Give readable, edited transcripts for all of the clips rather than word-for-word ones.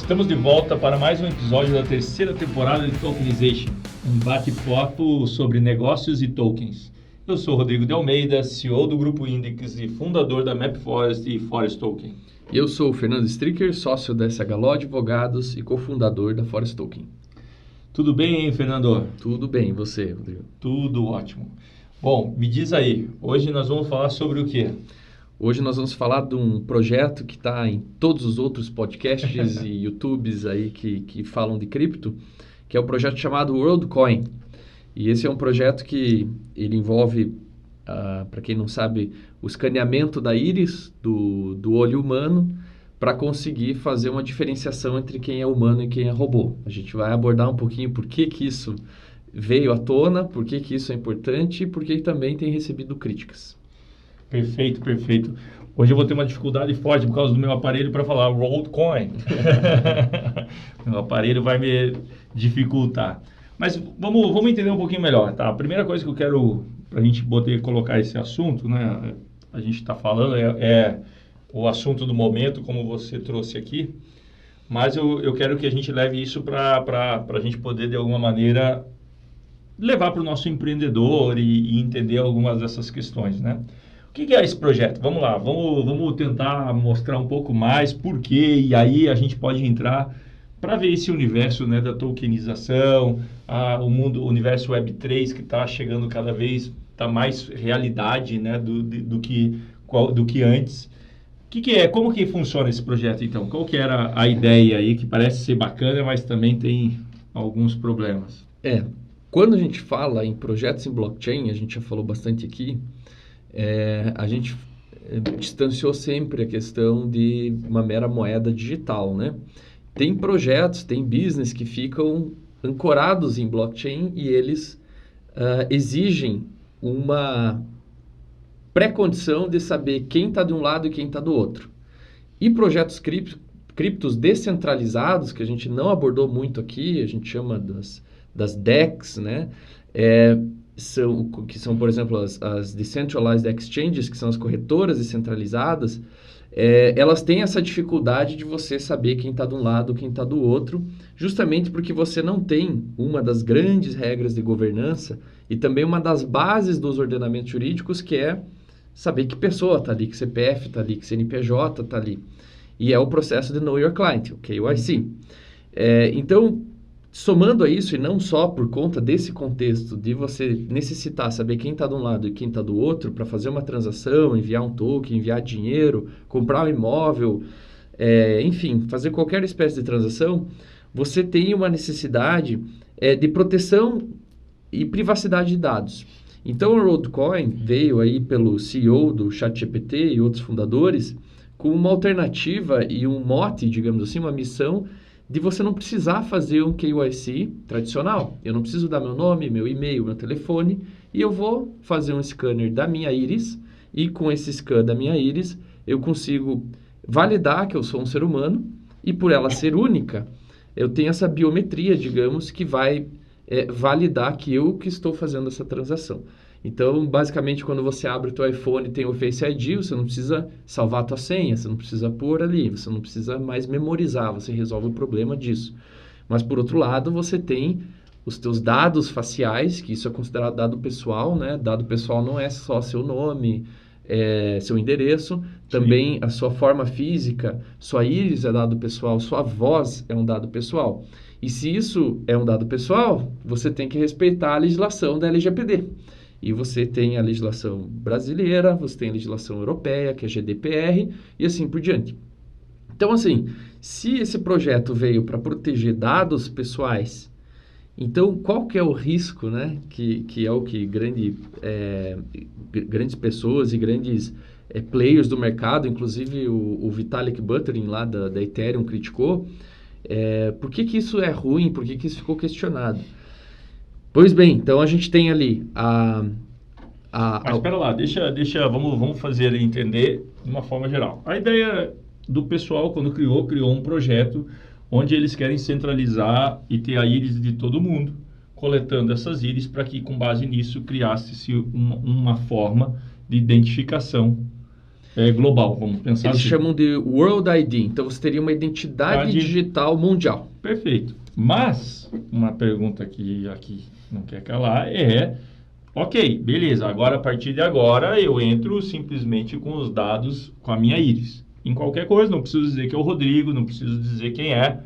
Estamos de volta para mais um episódio da terceira temporada de Tokenization, um bate-papo sobre negócios e tokens. Eu sou Rodrigo de Almeida, CEO do Grupo Index e fundador da MapForest e Forest Token. Eu sou o Fernando Stricker, sócio da SHLO Advogados e cofundador da Forest Token. Tudo bem, hein, Fernando? Tudo bem, e você, Rodrigo? Tudo ótimo. Bom, me diz aí, hoje nós vamos falar sobre o quê? Hoje nós vamos falar de um projeto que está em todos os outros podcasts e YouTubes aí que falam de cripto, que é o projeto chamado WorldCoin. E esse é um projeto que ele envolve, para quem não sabe, o escaneamento da íris do olho humano para conseguir fazer uma diferenciação entre quem é humano e quem é robô. A gente vai abordar um pouquinho por que isso veio à tona, por que isso é importante e por que também tem recebido críticas. Perfeito, perfeito. Hoje eu vou ter uma dificuldade forte por causa do meu aparelho para falar WorldCoin. Meu aparelho vai me dificultar. Mas vamos entender um pouquinho melhor, tá? A primeira coisa que eu quero, para a gente poder colocar esse assunto, né? A gente está falando é o assunto do momento, como você trouxe aqui. Mas eu quero que a gente leve isso para a gente poder, de alguma maneira, levar para o nosso empreendedor e entender algumas dessas questões, né? O que é esse projeto? Vamos lá, vamos tentar mostrar um pouco mais por quê, e aí a gente pode entrar para ver esse universo, né, da tokenização, o universo Web3 que está chegando cada vez, está mais realidade, né, do que antes. Como que funciona esse projeto, então? Qual que era a ideia aí, que parece ser bacana, mas também tem alguns problemas? Quando a gente fala em projetos em blockchain, a gente já falou bastante aqui, a gente distanciou sempre a questão de uma mera moeda digital, né? Tem projetos, tem business que ficam ancorados em blockchain e eles exigem uma pré-condição de saber quem está de um lado e quem está do outro. E projetos criptos descentralizados, que a gente não abordou muito aqui, a gente chama das DEX, né? Que são, por exemplo, as Decentralized Exchanges, que são as corretoras descentralizadas, elas têm essa dificuldade de você saber quem está de um lado e quem está do outro, justamente porque você não tem uma das grandes regras de governança e também uma das bases dos ordenamentos jurídicos, que é saber que pessoa está ali, que CPF está ali, que CNPJ está ali. E é o processo de Know Your Client, o KYC. Então, somando a isso, e não só por conta desse contexto de você necessitar saber quem está de um lado e quem está do outro para fazer uma transação, enviar um token, enviar dinheiro, comprar um imóvel, enfim, fazer qualquer espécie de transação, você tem uma necessidade de proteção e privacidade de dados. Então, o WorldCoin veio aí pelo CEO do ChatGPT e outros fundadores com uma alternativa e um mote, digamos assim, uma missão de você não precisar fazer um KYC tradicional. Eu não preciso dar meu nome, meu e-mail, meu telefone, e eu vou fazer um scanner da minha íris, e com esse scan da minha íris, eu consigo validar que eu sou um ser humano, e por ela ser única, eu tenho essa biometria, digamos, que vai validar que eu que estou fazendo essa transação. Então, basicamente, quando você abre o teu iPhone e tem o Face ID, você não precisa salvar a tua senha, você não precisa pôr ali, você não precisa mais memorizar, você resolve o problema disso. Mas, por outro lado, você tem os teus dados faciais, que isso é considerado dado pessoal, né? Dado pessoal não é só seu nome, seu endereço, também a sua forma física, sua íris é dado pessoal, sua voz é um dado pessoal. E se isso é um dado pessoal, você tem que respeitar a legislação da LGPD. E você tem a legislação brasileira, você tem a legislação europeia, que é GDPR, e assim por diante. Então, assim, se esse projeto veio para proteger dados pessoais, então qual que é o risco, né? Que é o que grandes pessoas e grandes players do mercado, inclusive o Vitalik Buterin lá da Ethereum criticou. Por que isso é ruim? Por que isso ficou questionado? Pois bem, então a gente tem ali Mas espera lá, vamos fazer ele entender de uma forma geral. A ideia do pessoal, quando criou um projeto onde eles querem centralizar e ter a íris de todo mundo, coletando essas íris para que, com base nisso, criasse-se uma forma de identificação global, vamos pensar Eles assim. chamam de World ID. Então, você teria uma identidade digital mundial. Perfeito. Mas, uma pergunta que aqui não quer calar é... Ok, beleza. Agora, a partir de agora, eu entro simplesmente com os dados, com a minha íris. Em qualquer coisa, não preciso dizer que é o Rodrigo, não preciso dizer quem é.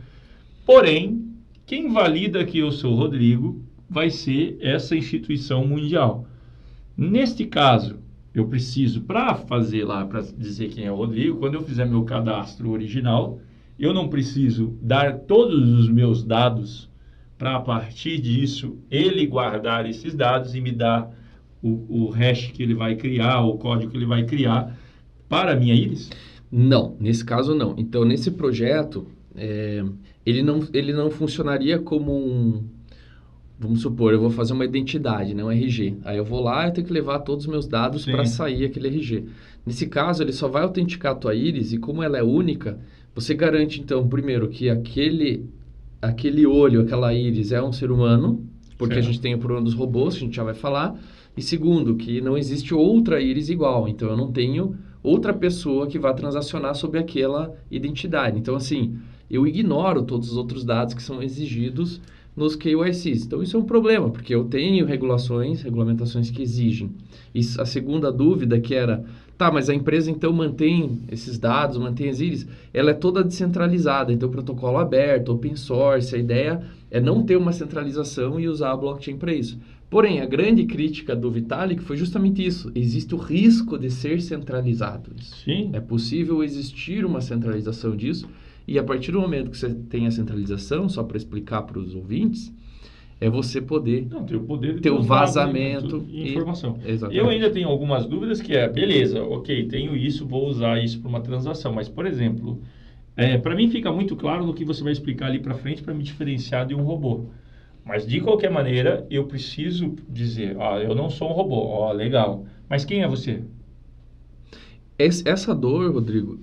Porém, quem valida que eu sou o Rodrigo vai ser essa instituição mundial. Neste caso, eu preciso, para fazer lá, para dizer quem é o Rodrigo, quando eu fizer meu cadastro original, eu não preciso dar todos os meus dados para, a partir disso, ele guardar esses dados e me dar o hash que ele vai criar, o código que ele vai criar para a minha íris? Não, nesse caso não. Então, nesse projeto, ele não funcionaria como um... Vamos supor, eu vou fazer uma identidade, né, um RG. Aí eu vou lá e tenho que levar todos os meus dados para sair aquele RG. Nesse caso, ele só vai autenticar a tua íris e como ela é única, você garante, então, primeiro, que aquele olho, aquela íris é um ser humano, porque a gente tem o problema dos robôs, que a gente já vai falar. E segundo, que não existe outra íris igual. Então, eu não tenho outra pessoa que vá transacionar sobre aquela identidade. Então, assim, eu ignoro todos os outros dados que são exigidos nos KYCs. Então, isso é um problema, porque eu tenho regulamentações que exigem. E a segunda dúvida que era, tá, mas a empresa então mantém esses dados, mantém as íris, ela é toda descentralizada, então protocolo aberto, open source, a ideia é não ter uma centralização e usar a blockchain para isso. Porém, a grande crítica do Vitalik foi justamente isso, existe o risco de ser centralizado. Sim. É possível existir uma centralização disso, e a partir do momento que você tem a centralização, só para explicar para os ouvintes, é você poder ter o poder de ter o dados, vazamento e informação. Exatamente. Eu ainda tenho algumas dúvidas que beleza, ok, tenho isso, vou usar isso para uma transação, mas, por exemplo, para mim fica muito claro no que você vai explicar ali para frente para me diferenciar de um robô. Mas, de qualquer maneira, eu preciso dizer, eu não sou um robô, legal, mas quem é você? Essa dor, Rodrigo,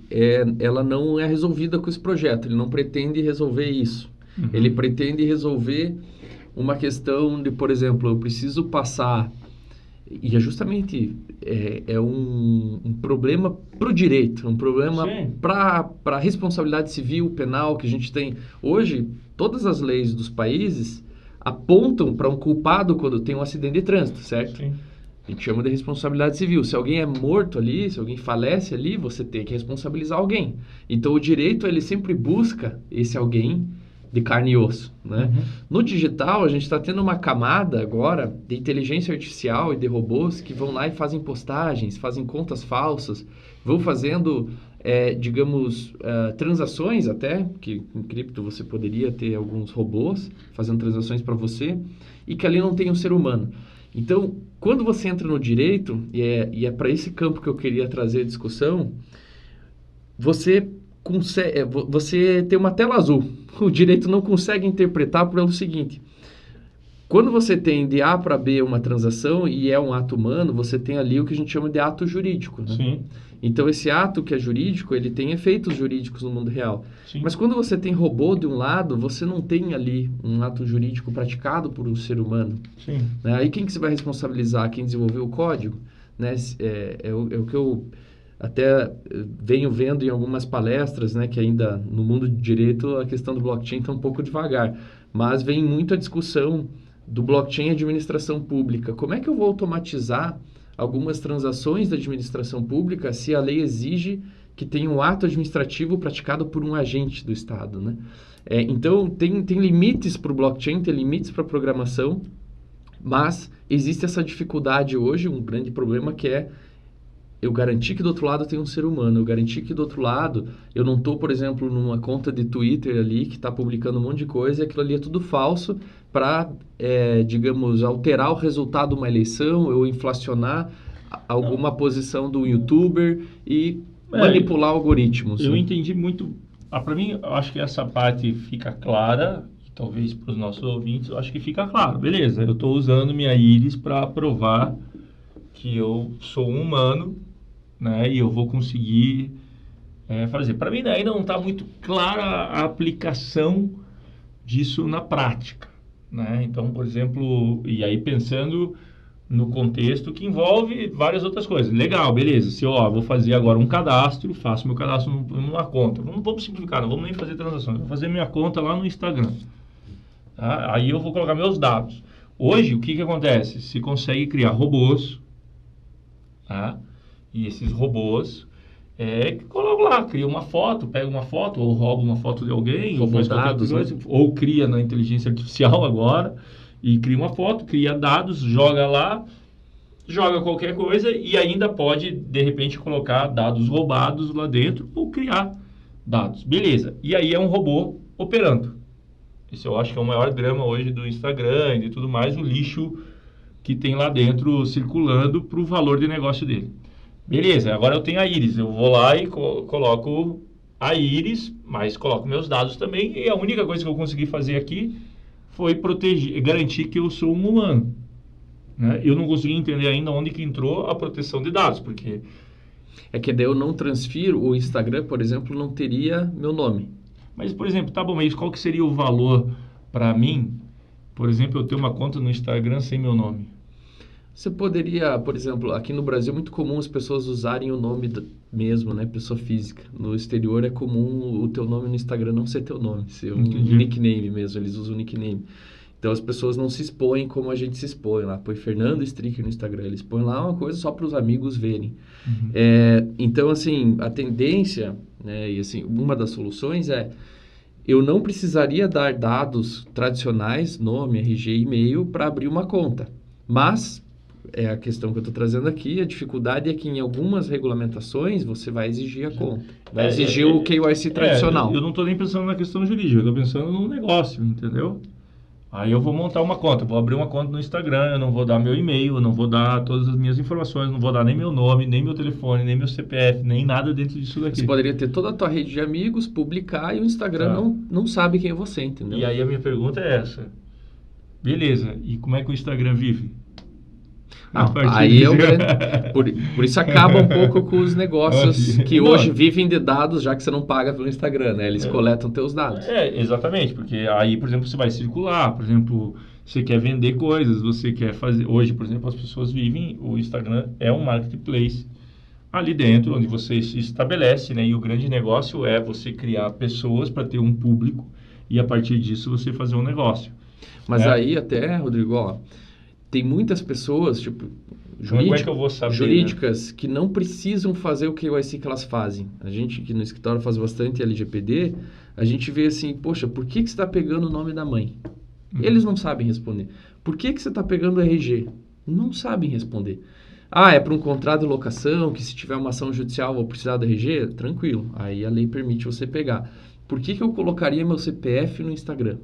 ela não é resolvida com esse projeto. Ele não pretende resolver isso. Uhum. Ele pretende resolver uma questão de, por exemplo, eu preciso passar... E é justamente um problema para o direito, um problema para a responsabilidade civil, penal que a gente tem. Hoje, todas as leis dos países apontam para um culpado quando tem um acidente de trânsito, certo? Sim. A gente chama de responsabilidade civil. Se alguém é morto ali, se alguém falece ali, você tem que responsabilizar alguém. Então, o direito, ele sempre busca esse alguém de carne e osso, né? Uhum. No digital, a gente está tendo uma camada agora de inteligência artificial e de robôs que vão lá e fazem postagens, fazem contas falsas, vão fazendo, transações até, que em cripto você poderia ter alguns robôs fazendo transações para você, e que ali não tem um ser humano. Então, quando você entra no direito, e é para esse campo que eu queria trazer a discussão, você tem uma tela azul. O direito não consegue interpretar pelo seguinte: quando você tem de A para B uma transação e é um ato humano, você tem ali o que a gente chama de ato jurídico, né? Sim. Então, esse ato que é jurídico, ele tem efeitos jurídicos no mundo real. Sim. Mas quando você tem robô de um lado, você não tem ali um ato jurídico praticado por um ser humano. Sim. Aí quem que você vai responsabilizar? Quem desenvolveu o código? Né? É o que eu até venho vendo em algumas palestras, né, que ainda no mundo de direito a questão do blockchain está um pouco devagar, mas vem muito a discussão do blockchain e administração pública. Como é que eu vou automatizar algumas transações da administração pública se a lei exige que tenha um ato administrativo praticado por um agente do Estado, né? Então, tem limites para o blockchain, tem limites para a programação, mas existe essa dificuldade hoje, um grande problema que é eu garantir que do outro lado tem um ser humano, eu garantir que do outro lado eu não estou, por exemplo, numa conta de Twitter ali que está publicando um monte de coisa e aquilo ali é tudo falso para, digamos, alterar o resultado de uma eleição, ou inflacionar alguma posição do youtuber e manipular algoritmos. Eu entendi muito. Para mim, eu acho que essa parte fica clara, talvez para os nossos ouvintes, eu acho que fica claro. Beleza, eu estou usando minha íris para provar que eu sou um humano, né? E eu vou conseguir fazer. Para mim, ainda não está muito clara a aplicação disso na prática, né? Então, por exemplo, e aí pensando no contexto que envolve várias outras coisas. Legal, beleza. Se eu vou fazer agora um cadastro, faço meu cadastro numa conta. Não vamos simplificar, não vamos nem fazer transações. Vou fazer minha conta lá no Instagram. Tá? Aí eu vou colocar meus dados. Hoje, o que acontece? Se consegue criar robôs, tá? E esses robôs, coloca lá, cria uma foto, pega uma foto, ou rouba uma foto de alguém, ou faz dados, coisa, né? Ou cria na inteligência artificial agora, e cria uma foto, cria dados, joga lá, joga qualquer coisa, e ainda pode, de repente, colocar dados roubados lá dentro, ou criar dados. Beleza. E aí é um robô operando. Esse eu acho que é o maior drama hoje do Instagram e de tudo mais, o lixo que tem lá dentro circulando para o valor de negócio dele. Beleza, agora eu tenho a íris, eu vou lá e coloco a íris, mas coloco meus dados também, e a única coisa que eu consegui fazer aqui foi garantir que eu sou um humano. Né? Eu não consegui entender ainda onde que entrou a proteção de dados, porque... É que daí eu não transfiro, o Instagram, por exemplo, não teria meu nome. Mas, por exemplo, tá bom, mas qual que seria o valor para mim, por exemplo, eu ter uma conta no Instagram sem meu nome? Você poderia, por exemplo, aqui no Brasil é muito comum as pessoas usarem o nome mesmo, né? Pessoa física. No exterior é comum o teu nome no Instagram não ser teu nome, ser um nickname mesmo, eles usam o nickname. Então as pessoas não se expõem como a gente se expõe lá. Põe Fernando Stricker no Instagram, eles põem lá uma coisa só para os amigos verem. Uhum. Então, assim, a tendência, né? E assim, uma das soluções eu não precisaria dar dados tradicionais, nome, RG e e-mail, para abrir uma conta. Mas... é a questão que eu estou trazendo aqui, a dificuldade é que em algumas regulamentações você vai exigir a conta, vai exigir o KYC tradicional. Eu não estou nem pensando na questão jurídica, eu estou pensando no negócio, entendeu? Aí eu vou montar uma conta, vou abrir uma conta no Instagram, eu não vou dar meu e-mail, eu não vou dar todas as minhas informações, não vou dar nem meu nome, nem meu telefone, nem meu CPF, nem nada dentro disso daqui. Você poderia ter toda a tua rede de amigos, publicar e o Instagram não sabe quem é você, entendeu? E aí a minha pergunta é essa. Beleza, e como é que o Instagram vive? Aí por isso acaba um pouco com os negócios que hoje vivem de dados, já que você não paga pelo Instagram, né? Eles coletam teus dados. Exatamente, porque aí, por exemplo, você vai circular, por exemplo, você quer vender coisas, você quer fazer... Hoje, por exemplo, as pessoas vivem, o Instagram é um marketplace ali dentro, onde você se estabelece, né? E o grande negócio é você criar pessoas para ter um público e a partir disso você fazer um negócio. Mas aí até, Rodrigo, tem muitas pessoas, tipo, jurídicas, que não precisam fazer o KYC que elas fazem. A gente que no escritório faz bastante LGPD, a gente vê assim, poxa, por que você está pegando o nome da mãe? Eles não sabem responder. Por que você está pegando o RG? Não sabem responder. É para um contrato de locação, que se tiver uma ação judicial vou precisar do RG? Tranquilo, aí a lei permite você pegar. Por que eu colocaria meu CPF no Instagram?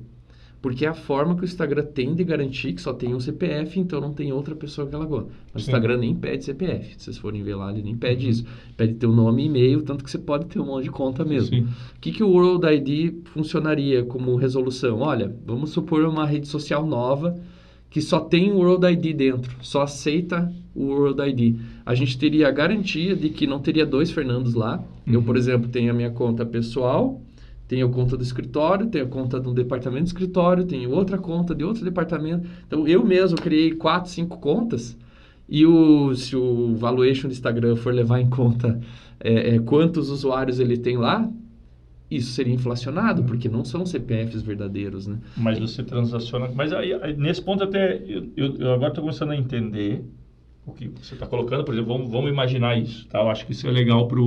Porque é a forma que o Instagram tem de garantir que só tem um CPF, então não tem outra pessoa que ela gosta. Mas o Instagram nem pede CPF. Se vocês forem ver lá, ele nem pede isso. Pede teu nome e e-mail, tanto que você pode ter um monte de conta mesmo. O que o World ID funcionaria como resolução? Olha, vamos supor uma rede social nova que só tem o World ID dentro, só aceita o World ID. A gente teria a garantia de que não teria dois Fernandos lá. Eu, por exemplo, tenho a minha conta pessoal... Tenho a conta do escritório, tenho a conta do departamento do escritório, tenho outra conta de outro departamento. Então, eu mesmo criei 4, 5 contas e se o valuation do Instagram for levar em conta quantos usuários ele tem lá, isso seria inflacionado, porque não são CPFs verdadeiros, né? Mas você transaciona... Mas aí, nesse ponto até, eu agora estou começando a entender o que você está colocando. Por exemplo, vamos imaginar isso, tá? Eu acho que isso é legal para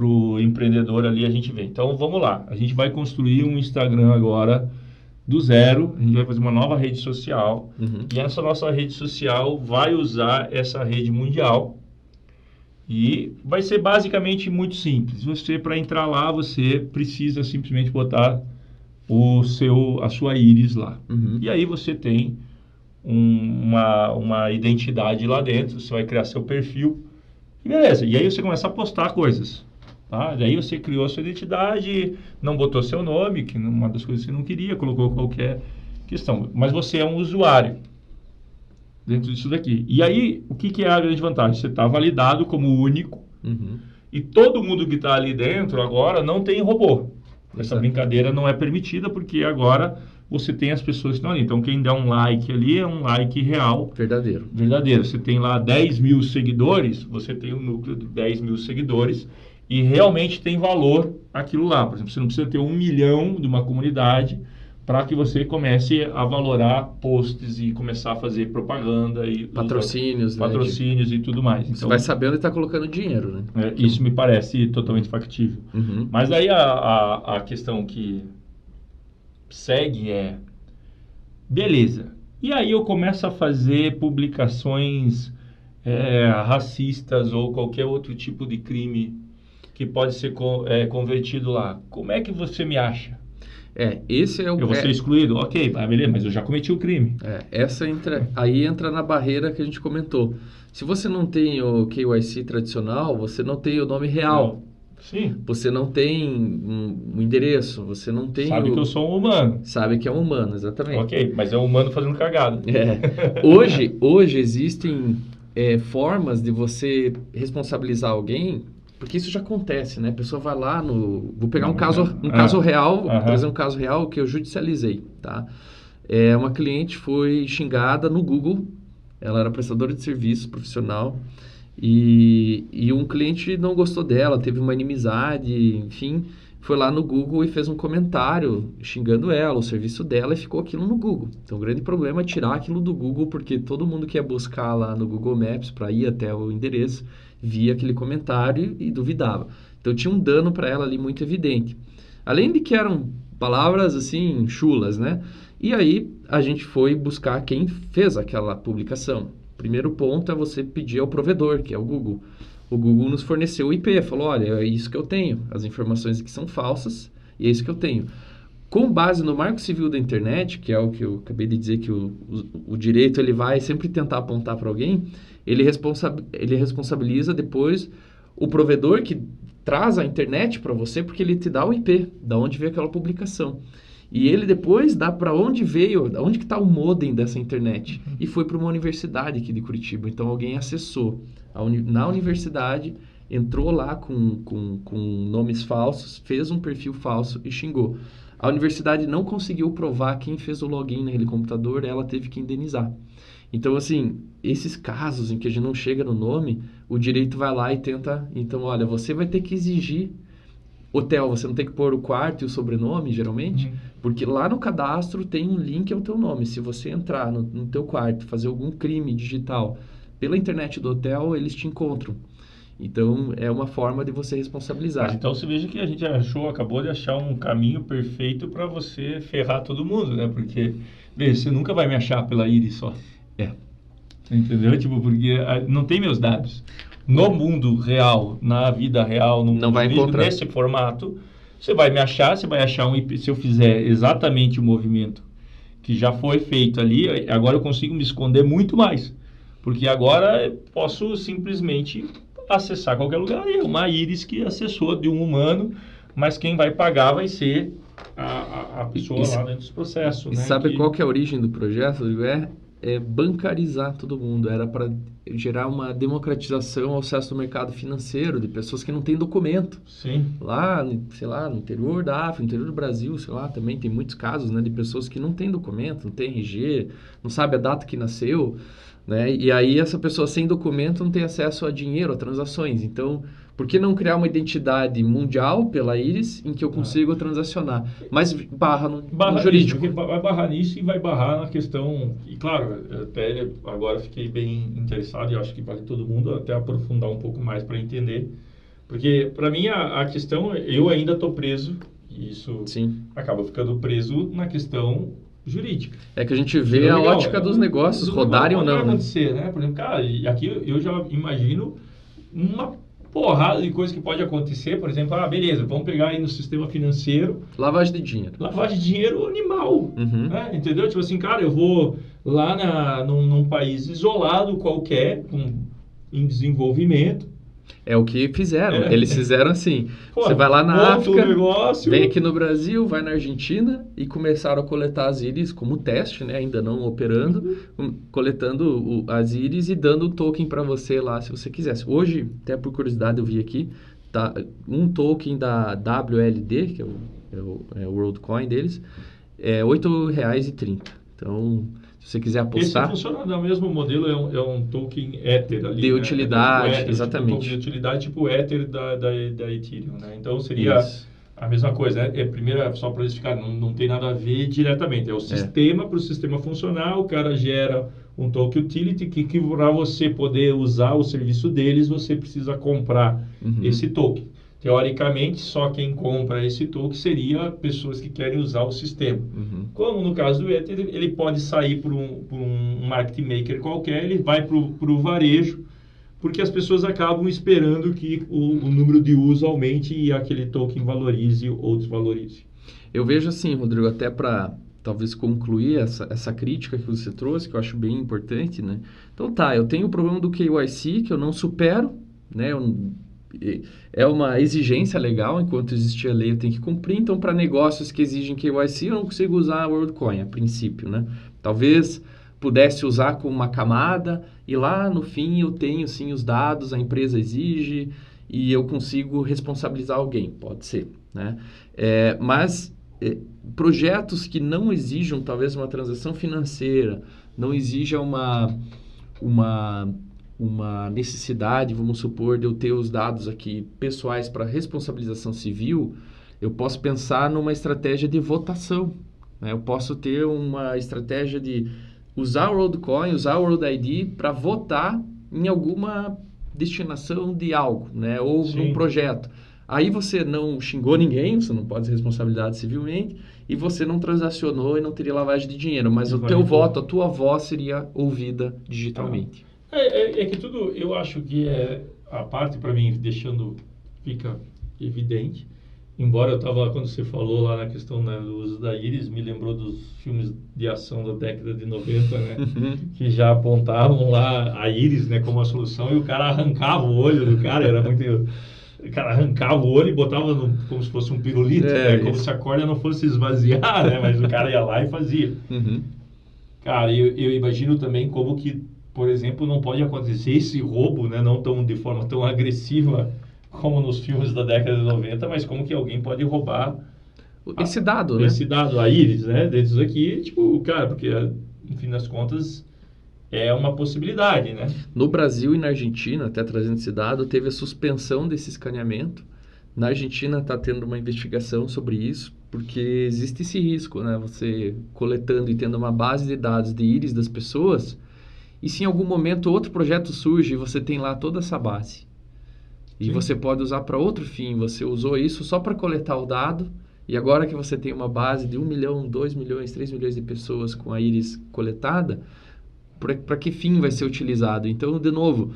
o empreendedor ali a gente vê. Então, vamos lá. A gente vai construir um Instagram agora do zero. A gente vai fazer uma nova rede social. E essa nossa rede social vai usar essa rede mundial. E vai ser basicamente muito simples. Para entrar lá, você precisa simplesmente botar a sua íris lá. E aí você tem uma identidade lá dentro. Você vai criar seu perfil. E beleza. E aí você começa a postar coisas. Tá? Daí você criou a sua identidade, não botou seu nome, que uma das coisas que você não queria, colocou qualquer questão. Mas você é um usuário dentro disso daqui. E aí, o que é a grande vantagem? Você está validado como único e todo mundo que está ali dentro agora não tem robô. Essa Exato. brincadeira não é permitida porque agora você tem as pessoas que estão ali. Então, quem der um like ali é um like real, Verdadeiro. verdadeiro. Você tem lá 10 mil seguidores, você tem um núcleo de 10 mil seguidores e realmente tem valor aquilo lá. Por exemplo, você não precisa ter 1 milhão de uma comunidade para que você comece a valorar posts e começar a fazer propaganda e Patrocínios, né? patrocínios e tudo mais. Você Então, vai saber onde está colocando dinheiro, né? isso me parece totalmente factível. Uhum. Mas aí a questão que segue é, beleza, e aí eu começo a fazer publicações racistas ou qualquer outro tipo de crime que pode ser convertido lá. Como é que você me acha? Esse é o... Eu vou ser excluído? Ok, beleza, mas eu já cometi o crime. Aí entra na barreira que a gente comentou. Se você não tem o KYC tradicional, você não tem o nome real. Sim. Você não tem um endereço, você não tem Sabe que eu sou um humano. Sabe que é um humano, exatamente. Ok, mas é um humano fazendo cagada. Hoje existem formas de você responsabilizar alguém, porque isso já acontece, né? A pessoa vai lá no... Vou pegar um caso real, vou trazer um caso real que eu judicializei, tá? Uma cliente foi xingada no Google, ela era prestadora de serviço profissional, e um cliente não gostou dela, teve uma inimizade, enfim, foi lá no Google e fez um comentário xingando ela, o serviço dela, e ficou aquilo no Google. Então, o grande problema é tirar aquilo do Google, porque todo mundo que ia buscar lá no Google Maps para ir até o endereço, via aquele comentário e duvidava. Então, tinha um dano para ela ali muito evidente. Além de que eram palavras, assim, chulas, né? E aí, a gente foi buscar quem fez aquela publicação. Primeiro ponto é você pedir ao provedor, que é o Google. O Google nos forneceu o IP, falou, olha, é isso que eu tenho, as informações aqui são falsas e é isso que eu tenho. Com base no Marco Civil da Internet, que é o que eu acabei de dizer que o direito ele vai sempre tentar apontar para alguém, ele responsabiliza depois o provedor que traz a internet para você, porque ele te dá o IP, da onde veio aquela publicação. E ele depois dá para onde veio, onde que está o modem dessa internet. E foi para uma universidade aqui de Curitiba. Então, alguém acessou na universidade, entrou lá com nomes falsos, fez um perfil falso e xingou. A universidade não conseguiu provar quem fez o login naquele computador, ela teve que indenizar. Então, assim, esses casos em que a gente não chega no nome, o direito vai lá e tenta... Então, olha, você vai ter que exigir hotel, você não tem que pôr o quarto e o sobrenome, geralmente, porque lá no cadastro tem um link ao teu nome. Se você entrar no teu quarto, fazer algum crime digital pela internet do hotel, eles te encontram. Então, é uma forma de você responsabilizar. Então, você veja que a gente acabou de achar um caminho perfeito para você ferrar todo mundo, né? Porque, veja, você nunca vai me achar pela íris só. Entendeu? Tipo, porque não tem meus dados. No mundo real, na vida real, no não vai encontrar. Nesse formato, você vai me achar, você vai achar um IP. Se eu fizer exatamente o movimento que já foi feito ali, agora eu consigo me esconder muito mais. Porque agora eu posso simplesmente acessar qualquer lugar. É uma íris que acessou de um humano, mas quem vai pagar vai ser a pessoa lá dentro do processo. E né? sabe qual que é a origem do projeto? É bancarizar todo mundo. Era para gerar uma democratização ao acesso ao mercado financeiro de pessoas que não têm documento. Sim. Lá, sei lá, no interior da África, no interior do Brasil, sei lá, também tem muitos casos, né, de pessoas que não têm documento, não tem RG, não sabe a data que nasceu, né? E aí essa pessoa sem documento não tem acesso a dinheiro, a transações. Então, por que não criar uma identidade mundial pela íris em que eu consigo transacionar? Mas barra no jurídico. Isso, vai barrar nisso e vai barrar na questão... E claro, até agora fiquei bem interessado e acho que vale todo mundo até aprofundar um pouco mais para entender. Porque, para mim, a questão... Eu ainda estou preso, e isso acaba ficando preso na questão jurídica. É que a gente vê a ótica dos negócios rodarem ou não. Vai acontecer, né? Por exemplo, cara, e aqui eu já imagino uma porrada de coisas que pode acontecer. Por exemplo, beleza, vamos pegar aí no sistema financeiro... Lavagem de dinheiro. Lavagem de dinheiro animal, né? Entendeu? Tipo assim, cara, eu vou lá num país isolado qualquer, em desenvolvimento... É o que fizeram. Eles fizeram assim. Você vai lá na África, vem aqui no Brasil, vai na Argentina e começaram a coletar as íris como teste, né? Ainda não operando, coletando as íris e dando o token para você lá, se você quisesse. Hoje, até por curiosidade, eu vi aqui, tá um token da WLD, que é é o WorldCoin deles, é R$ 8,30. Então, se você quiser apostar... Esse funciona no mesmo modelo, é um token Ether ali, de né? utilidade, Ether, exatamente. Tipo um token de utilidade tipo Ether da Ethereum, né? Então, seria Isso. a mesma coisa, né? Primeiro, só para explicar, não tem nada a ver diretamente. É o sistema, para o sistema funcionar, o cara gera um token utility que para você poder usar o serviço deles, você precisa comprar esse token. Teoricamente, só quem compra esse token seria pessoas que querem usar o sistema. Como no caso do Ether, ele pode sair por um market maker qualquer, ele vai para o varejo, porque as pessoas acabam esperando que o número de uso aumente e aquele token valorize ou desvalorize. Eu vejo assim, Rodrigo, até para talvez concluir essa crítica que você trouxe, que eu acho bem importante, né? Então eu tenho o problema do KYC, que eu não supero, né? É uma exigência legal, enquanto existir a lei eu tenho que cumprir. Então, para negócios que exigem KYC, eu não consigo usar a WorldCoin, a princípio, né? Talvez pudesse usar com uma camada e lá no fim eu tenho sim os dados, a empresa exige e eu consigo responsabilizar alguém, pode ser, né? Mas projetos que não exijam talvez uma transação financeira, não exijam uma necessidade, vamos supor, de eu ter os dados aqui pessoais para responsabilização civil, eu posso pensar numa estratégia de votação, né? Eu posso ter uma estratégia de usar o WorldCoin, usar o World ID para votar em alguma destinação de algo, né? Ou num projeto. Aí você não xingou ninguém, você não pode ser responsabilidade civilmente, e você não transacionou e não teria lavagem de dinheiro, mas o teu voto, a tua voz seria ouvida digitalmente. É que tudo, eu acho que a parte para mim, fica evidente, embora quando você falou lá na questão, né, do uso da íris, me lembrou dos filmes de ação da década de 90, né, que já apontavam lá a íris, né, como a solução, e o cara arrancava o olho do cara, era muito... O cara arrancava o olho e botava como se fosse um pirulito, né, como se a corda não fosse esvaziar, né, mas o cara ia lá e fazia. Cara, eu imagino também como que, por exemplo, não pode acontecer esse roubo, né, não de forma tão agressiva como nos filmes da década de 90, mas como que alguém pode roubar esse dado, né? Esse dado, a íris, né? Desses aqui, tipo, cara, porque, no fim das contas, é uma possibilidade, né? No Brasil e na Argentina, até trazendo esse dado, teve a suspensão desse escaneamento. Na Argentina está tendo uma investigação sobre isso, porque existe esse risco, né? Você coletando e tendo uma base de dados de íris das pessoas, e se em algum momento outro projeto surge e você tem lá toda essa base, e você pode usar para outro fim, você usou isso só para coletar o dado, e agora que você tem uma base de 1 milhão, 2 milhões, 3 milhões de pessoas com a íris coletada, para que fim vai ser utilizado? Então, de novo,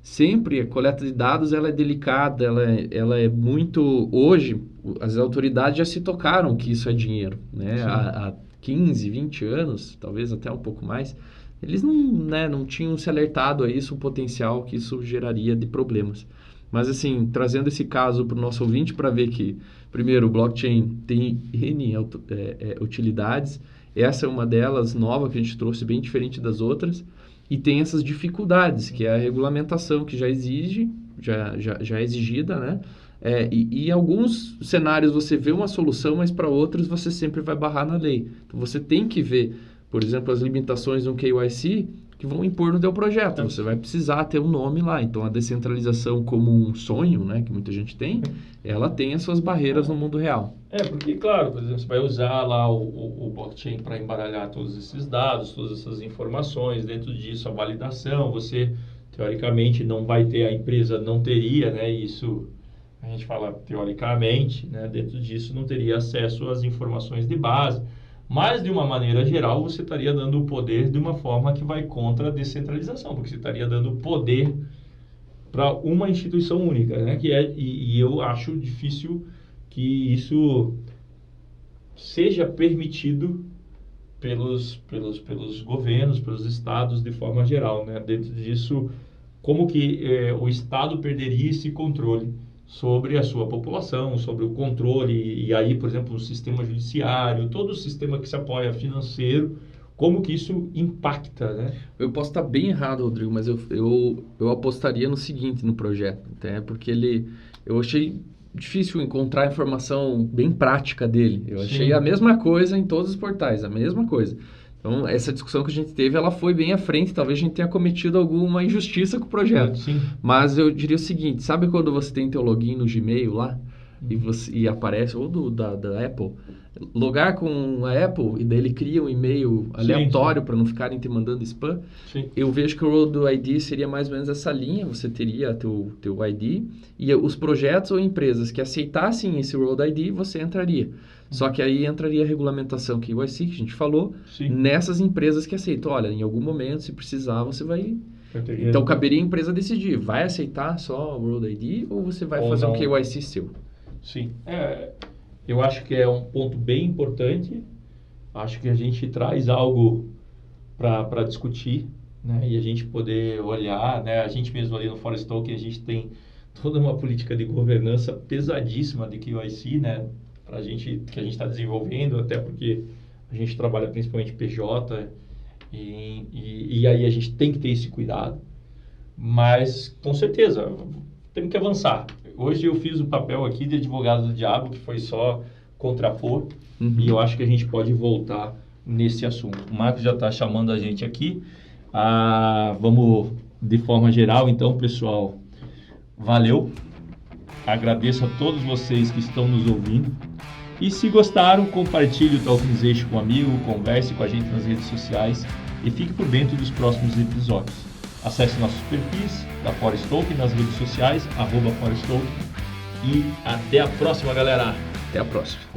sempre a coleta de dados ela é delicada, ela é muito... Hoje, as autoridades já se tocaram que isso é dinheiro, né? Há 15, 20 anos, talvez até um pouco mais, eles não tinham se alertado a isso, o potencial que isso geraria de problemas. Mas, assim, trazendo esse caso para o nosso ouvinte para ver que, primeiro, o blockchain tem N utilidades. Essa é uma delas, nova, que a gente trouxe, bem diferente das outras. E tem essas dificuldades, que é a regulamentação, que já é exigida, né? E em alguns cenários você vê uma solução, mas para outros você sempre vai barrar na lei. Então, você tem que ver, por exemplo, as limitações do KYC que vão impor no teu projeto. Você vai precisar ter um nome lá. Então, a descentralização como um sonho, né, que muita gente tem, ela tem as suas barreiras no mundo real. Porque, claro, por exemplo, você vai usar lá o blockchain para embaralhar todos esses dados, todas essas informações, dentro disso a validação, você, teoricamente, não vai ter, a empresa não teria, né, isso, a gente fala teoricamente, né, dentro disso não teria acesso às informações de base. Mas, de uma maneira geral, você estaria dando o poder de uma forma que vai contra a descentralização, porque você estaria dando poder para uma instituição única, né? E eu acho difícil que isso seja permitido pelos governos, pelos estados de forma geral, né? Dentro disso, como que o estado perderia esse controle sobre a sua população, sobre o controle, e aí, por exemplo, o sistema judiciário, todo o sistema que se apoia financeiro, como que isso impacta, né? Eu posso estar bem errado, Rodrigo, mas eu apostaria no seguinte no projeto, até porque eu achei difícil encontrar informação bem prática dele. Eu achei Sim. a mesma coisa em todos os portais, a mesma coisa. Então, essa discussão que a gente teve, ela foi bem à frente. Talvez a gente tenha cometido alguma injustiça com o projeto. Sim. Mas eu diria o seguinte, sabe quando você tem teu login no Gmail lá? E aparece, ou da Apple, logar com a Apple e daí ele cria um e-mail aleatório para não ficarem te mandando spam. Sim. Eu vejo que o Road ID seria mais ou menos essa linha, você teria teu ID e os projetos ou empresas que aceitassem esse Road ID, você entraria. Só que aí entraria a regulamentação KYC, que a gente falou, Sim. nessas empresas que aceitam. Olha, em algum momento, se precisar, você vai... Então, caberia a empresa decidir, vai aceitar só o Road ID ou você vai fazer um KYC seu? Sim, eu acho que é um ponto bem importante. Acho que a gente traz algo para discutir, né? E a gente poder olhar, né? A gente mesmo ali no Forest Token, a gente tem toda uma política de governança pesadíssima de KYC, né? Que a gente está desenvolvendo, até porque a gente trabalha principalmente PJ e aí a gente tem que ter esse cuidado. Mas, com certeza, temos que avançar. Hoje eu fiz o papel aqui de advogado do diabo, que foi só contrapor, e eu acho que a gente pode voltar nesse assunto. O Marcos já está chamando a gente aqui. Vamos, de forma geral, então, pessoal, valeu. Agradeço a todos vocês que estão nos ouvindo. E se gostaram, compartilhe o Tokenization com um amigo, converse com a gente nas redes sociais e fique por dentro dos próximos episódios. Acesse nossos perfis da Forest Token nas redes sociais, @Forest Token. E até a próxima, galera! Até a próxima!